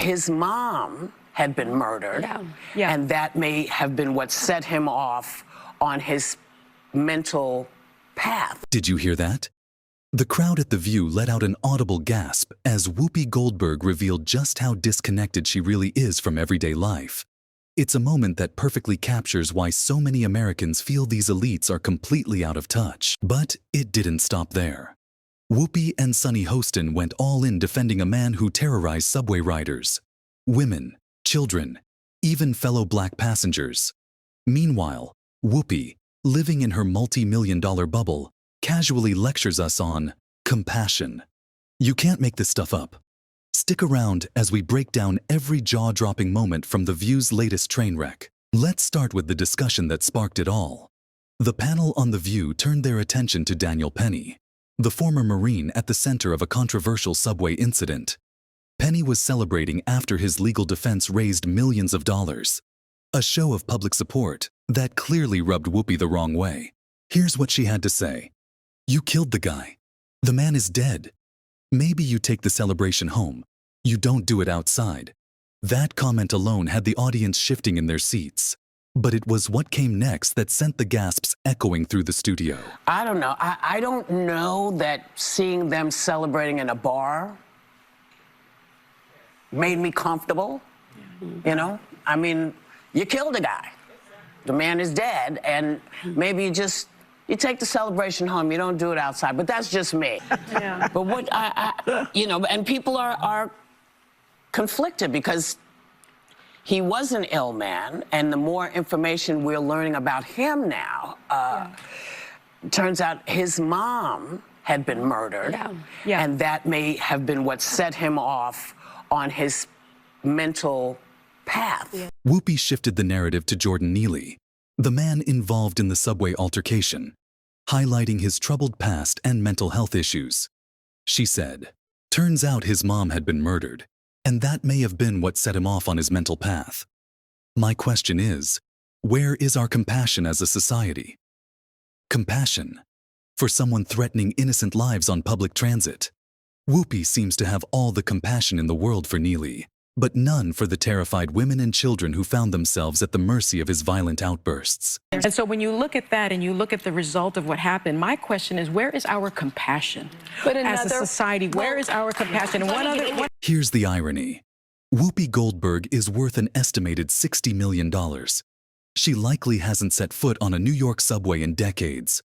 his mom had been murdered, and that may have been what set him off on his mental path. Did you hear that? The crowd at The View let out an audible gasp as Whoopi Goldberg revealed just how disconnected she really is from everyday life. It's a moment that perfectly captures why so many Americans feel these elites are completely out of touch. But it didn't stop there. Whoopi and Sunny Hostin went all in defending a man who terrorized subway riders, women, children, even fellow black passengers. Meanwhile, Whoopi, living in her multi-million-dollar bubble, casually lectures us on compassion. You can't make this stuff up. Stick around as we break down every jaw-dropping moment from The View's latest train wreck. Let's start with the discussion that sparked it all. The panel on The View turned their attention to Daniel Penny, the former Marine at the center of a controversial subway incident. Penny was celebrating after his legal defense raised millions of dollars. A show of public support that clearly rubbed Whoopi the wrong way. Here's what she had to say. You killed the guy. The man is dead. Maybe you take the celebration home. You don't do it outside. That comment alone had the audience shifting in their seats. But it was what came next that sent the gasps echoing through the studio. I don't know. I don't know that seeing them celebrating in a bar made me comfortable. You know? I mean, you killed a guy. The man is dead, and maybe you take the celebration home. You don't do it outside. But that's just me. Yeah. But what you know, and people are conflicted because he was an ill man, and the more information we're learning about him now, turns out his mom had been murdered, and that may have been what set him off on his mental path. Whoopi shifted the narrative to Jordan Neely, the man involved in the subway altercation, highlighting his troubled past and mental health issues. She said, turns out his mom had been murdered, and that may have been what set him off on his mental path. My question is, where is our compassion as a society? Compassion for someone threatening innocent lives on public transit. Whoopi seems to have all the compassion in the world for Neely, but none for the terrified women and children who found themselves at the mercy of his violent outbursts. And so when you look at that and you look at the result of what happened, my question is, where is our compassion as a society? Where is our compassion? And Here's the irony. Whoopi Goldberg is worth an estimated $60 million. She likely hasn't set foot on a New York subway in decades.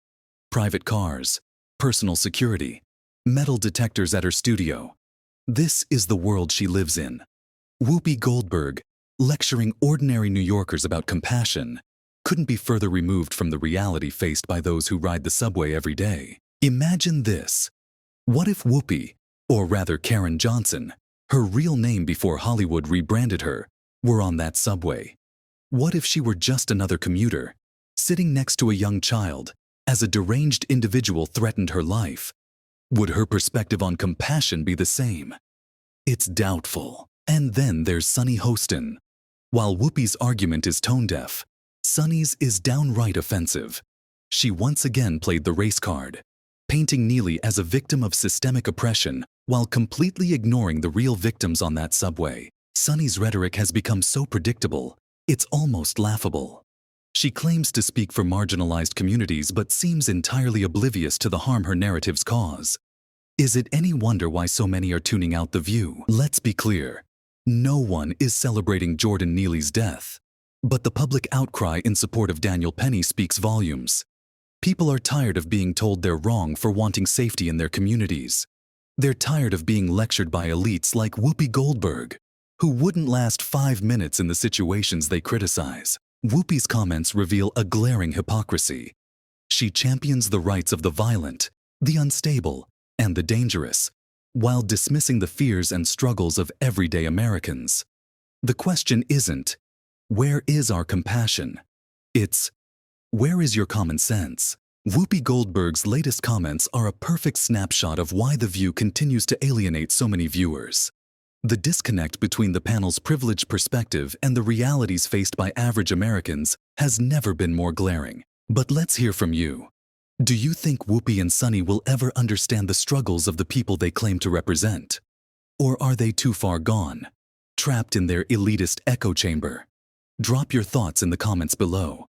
Private cars, personal security, metal detectors at her studio. This is the world she lives in. Whoopi Goldberg, lecturing ordinary New Yorkers about compassion, couldn't be further removed from the reality faced by those who ride the subway every day. Imagine this. What if Whoopi, or rather Karen Johnson, her real name before Hollywood rebranded her, were on that subway? What if she were just another commuter, sitting next to a young child, as a deranged individual threatened her life? Would her perspective on compassion be the same? It's doubtful. And then there's Sunny Hostin. While Whoopi's argument is tone-deaf, Sunny's is downright offensive. She once again played the race card, painting Neely as a victim of systemic oppression while completely ignoring the real victims on that subway. Sunny's rhetoric has become so predictable, it's almost laughable. She claims to speak for marginalized communities but seems entirely oblivious to the harm her narratives cause. Is it any wonder why so many are tuning out The View? Let's be clear. No one is celebrating Jordan Neely's death. But the public outcry in support of Daniel Penny speaks volumes. People are tired of being told they're wrong for wanting safety in their communities. They're tired of being lectured by elites like Whoopi Goldberg, who wouldn't last 5 minutes in the situations they criticize. Whoopi's comments reveal a glaring hypocrisy. She champions the rights of the violent, the unstable, and the dangerous, while dismissing the fears and struggles of everyday Americans. The question isn't, where is our compassion? It's, where is your common sense? Whoopi Goldberg's latest comments are a perfect snapshot of why The View continues to alienate so many viewers. The disconnect between the panel's privileged perspective and the realities faced by average Americans has never been more glaring. But let's hear from you. Do you think Whoopi and Sunny will ever understand the struggles of the people they claim to represent? Or are they too far gone? trapped in their elitist echo chamber? Drop your thoughts in the comments below.